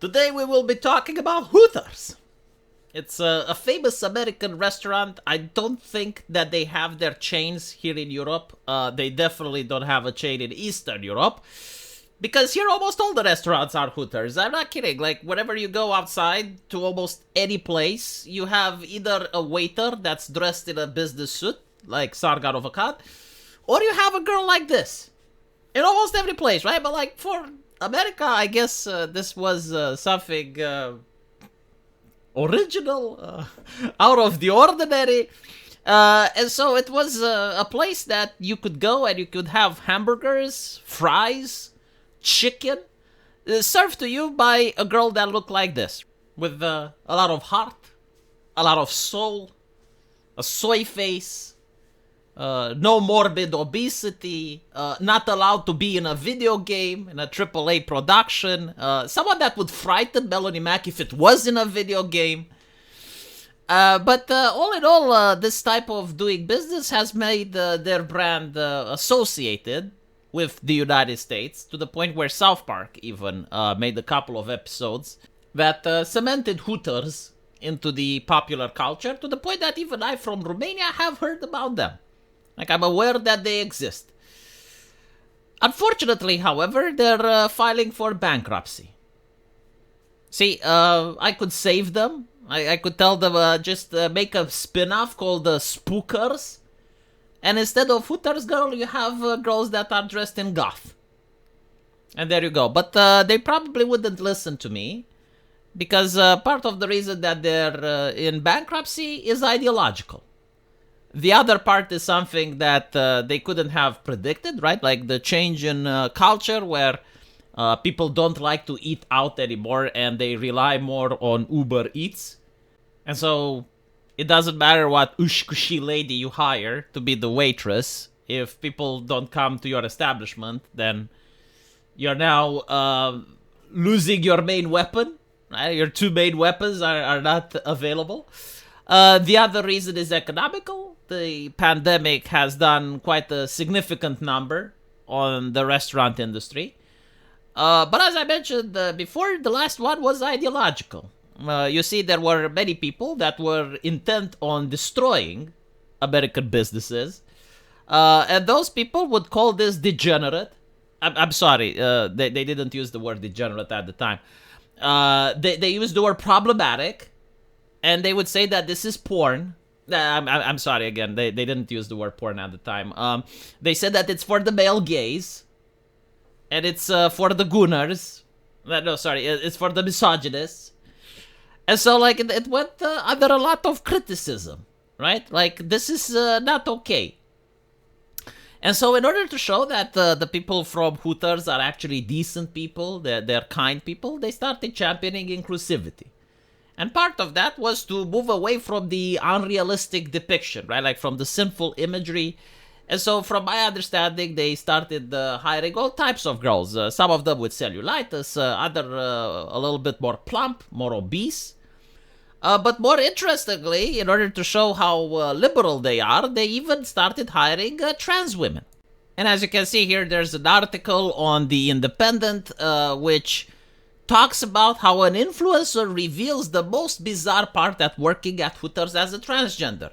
Today we will be talking about Hooters. It's a famous American restaurant. I don't think that they have their chains here in Europe. They definitely don't have a chain in Eastern Europe. Because here almost all the restaurants are Hooters. I'm not kidding. Like, whenever you go outside to almost any place, you have either a waiter that's dressed in a business suit, like Sargon of Akkad, or you have a girl like this. In almost every place, right? But like, for America, I guess this was something original, out of the ordinary. And so it was a place that you could go and you could have hamburgers, fries, chicken, served to you by a girl that looked like this, with a lot of heart, a lot of soul, a soy face, no morbid obesity, not allowed to be in a video game, in a AAA production, someone that would frighten Melanie Mac if it was in a video game. But all in all, this type of doing business has made their brand associated with the United States, to the point where South Park even made a couple of episodes that cemented Hooters into the popular culture, to the point that even I from Romania have heard about them. Like, I'm aware that they exist. Unfortunately, however, they're filing for bankruptcy. See, I could save them. I could tell them just make a spin-off called Spookers. And instead of Hooters girl, you have girls that are dressed in goth. And there you go. But they probably wouldn't listen to me. Because part of the reason that they're in bankruptcy is ideological. The other part is something that they couldn't have predicted, right? Like the change in culture where people don't like to eat out anymore and they rely more on Uber Eats. And so it doesn't matter what ushkushi lady you hire to be the waitress. If people don't come to your establishment, then you're now losing your main weapon. Right? Your two main weapons are not available. The other reason is economical. The pandemic has done quite a significant number on the restaurant industry. But as I mentioned before, the last one was ideological. You see, there were many people that were intent on destroying American businesses. And those people would call this degenerate. I'm sorry, they didn't use the word degenerate at the time. They used the word problematic. And they would say that this is porn. I'm sorry, again, they didn't use the word porn at the time. They said that it's for the male gaze. And it's for the gooners. No, sorry, it's for the misogynists. And so, like, it went under a lot of criticism, right? Like, this is not okay. And so, in order to show that the people from Hooters are actually decent people, they're kind people, they started championing inclusivity. And part of that was to move away from the unrealistic depiction, right? Like, from the sinful imagery. And so, from my understanding, they started hiring all types of girls. Some of them with cellulitis, other a little bit more plump, more obese. But more interestingly, in order to show how liberal they are, they even started hiring trans women. And as you can see here, there's an article on The Independent, which talks about how an influencer reveals the most bizarre part at working at Hooters as a transgender.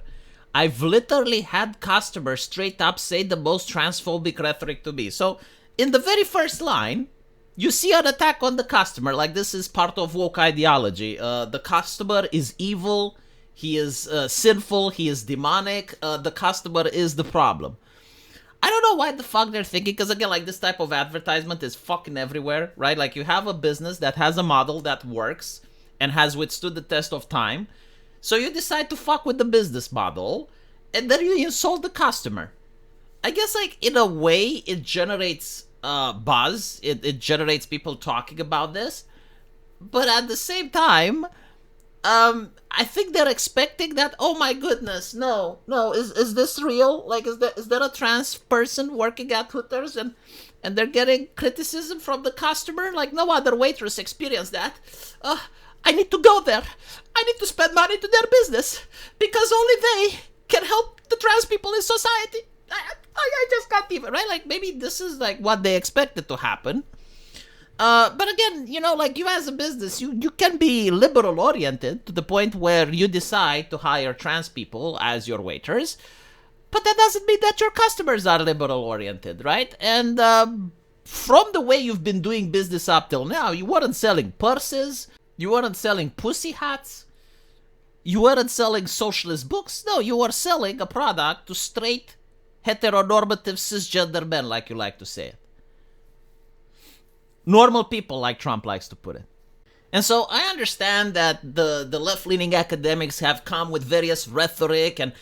I've literally had customers straight up say the most transphobic rhetoric to me. So, in the very first line, you see an attack on the customer, like this is part of woke ideology. The customer is evil, he is sinful, he is demonic, the customer is the problem. I don't know why the fuck they're thinking, because again, like, this type of advertisement is fucking everywhere, right? Like, you have a business that has a model that works and has withstood the test of time. So you decide to fuck with the business model, and then you insult the customer. I guess, like, in a way, it generates buzz. It generates people talking about this. But at the same time, I think they're expecting that, oh my goodness, no, is this real? Like, is there a trans person working at Hooters and they're getting criticism from the customer? Like, no other waitress experienced that. I need to go there. I need to spend money to their business because only they can help the trans people in society. I just can't even, right? Like, maybe this is like what they expected to happen. But again, like you as a business, you can be liberal oriented to the point where you decide to hire trans people as your waiters, but that doesn't mean that your customers are liberal oriented, right? And from the way you've been doing business up till now, you weren't selling purses, you weren't selling pussy hats, you weren't selling socialist books. No, you were selling a product to straight, heteronormative, cisgender men, like you like to say it. Normal people, like Trump likes to put it. And so I understand that the left-leaning academics have come with various rhetoric and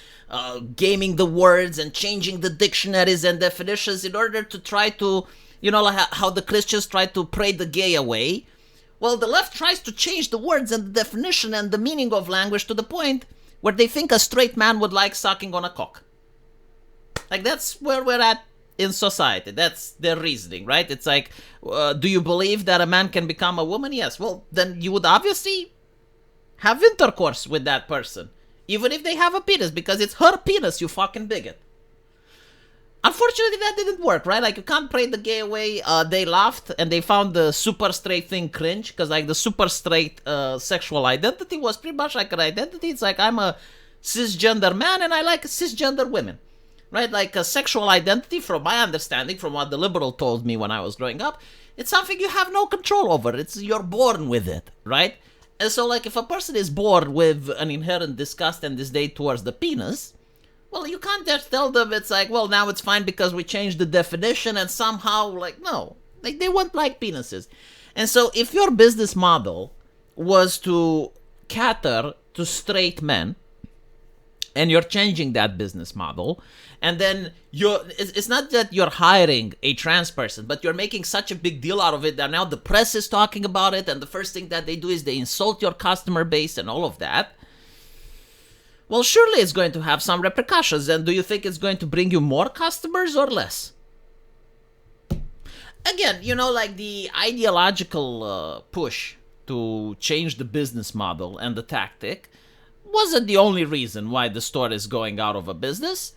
gaming the words and changing the dictionaries and definitions in order to try to, like how the Christians try to pray the gay away. Well, the left tries to change the words and the definition and the meaning of language to the point where they think a straight man would like sucking on a cock. Like, that's where we're at in society. That's their reasoning, right? It's like, do you believe that a man can become a woman? Yes. Well, then you would obviously have intercourse with that person, even if they have a penis, because it's her penis, you fucking bigot. Unfortunately, that didn't work, right? Like, you can't pray the gay away. They laughed and they found the super straight thing cringe, because like the super straight sexual identity was pretty much like an identity. It's like, I'm a cisgender man and I like cisgender women. Right, like a sexual identity, from my understanding, from what the liberal told me when I was growing up, it's something you have no control over. You're born with it, right? And so, like, if a person is born with an inherent disgust and disdain towards the penis, well, you can't just tell them it's like, well, now it's fine because we changed the definition and somehow, like, no, like, they won't like penises. And so, if your business model was to cater to straight men, and you're changing that business model, and then it's not that you're hiring a trans person, but you're making such a big deal out of it that now the press is talking about it, and the first thing that they do is they insult your customer base and all of that. Well, surely it's going to have some repercussions, and do you think it's going to bring you more customers or less? Again, like the ideological push to change the business model and the tactic wasn't the only reason why the store is going out of a business,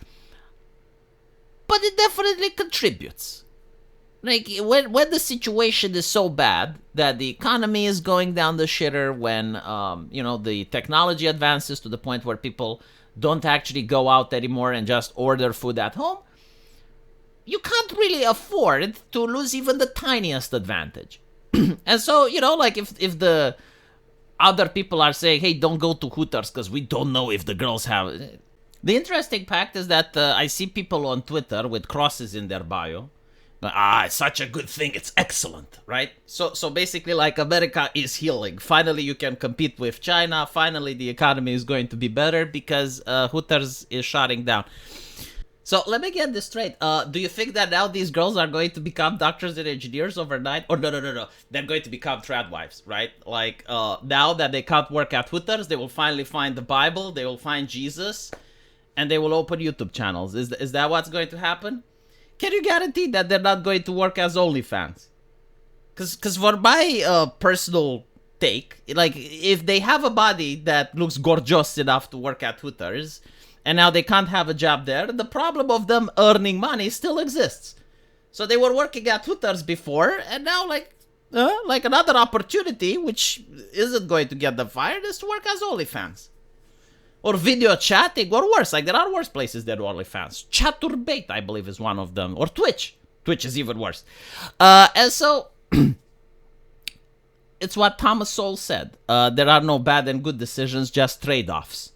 but it definitely contributes. Like, when the situation is so bad that the economy is going down the shitter, when the technology advances to the point where people don't actually go out anymore and just order food at home, you can't really afford to lose even the tiniest advantage. And so, like, if the other people are saying, hey, don't go to Hooters because we don't know if the girls have... The interesting fact is that I see people on Twitter with crosses in their bio. It's such a good thing. It's excellent, right? So basically, like, America is healing. Finally, you can compete with China. Finally, the economy is going to be better because Hooters is shutting down. So let me get this straight. Do you think that now these girls are going to become doctors and engineers overnight? Or no. They're going to become trad wives, right? Like, now that they can't work at Hooters, they will finally find the Bible, they will find Jesus, and they will open YouTube channels. Is that what's going to happen? Can you guarantee that they're not going to work as OnlyFans? Because for my personal take, like, if they have a body that looks gorgeous enough to work at Hooters, and now they can't have a job there, the problem of them earning money still exists. So they were working at Hooters before, and now, like another opportunity, which isn't going to get them fired, is to work as OnlyFans. Or video chatting, or worse. Like, there are worse places than OnlyFans. Chaturbate, I believe, is one of them. Or Twitch. Twitch is even worse. And so, it's what Thomas Sowell said. There are no bad and good decisions, just trade-offs.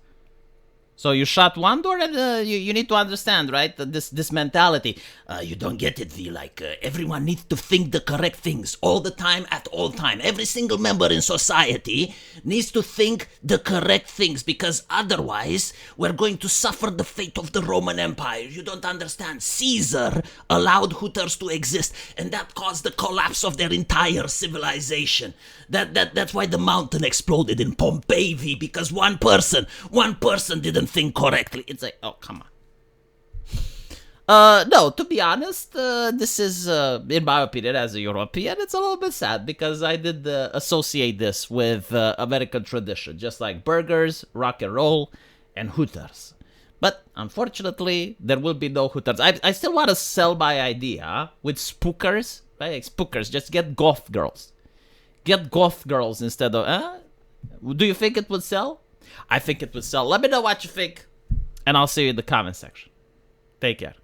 So you shut one door, and you need to understand, right? This mentality. You don't get it, V. Like, everyone needs to think the correct things all the time, at all time. Every single member in society needs to think the correct things, because otherwise we're going to suffer the fate of the Roman Empire. You don't understand. Caesar allowed Hooters to exist, and that caused the collapse of their entire civilization. That's why the mountain exploded in Pompeii, V, because one person didn't think correctly. It's like, oh, come on. No, to be honest, this is, in my opinion, as a European, it's a little bit sad, because I did associate this with American tradition, just like burgers, rock and roll, and Hooters. But unfortunately, there will be no Hooters. I still want to sell my idea with spookers, Right? Spookers. Just get goth girls. Get goth girls instead of... Do you think it would sell? I think it would sell. Let me know what you think. And I'll see you in the comment section. Take care.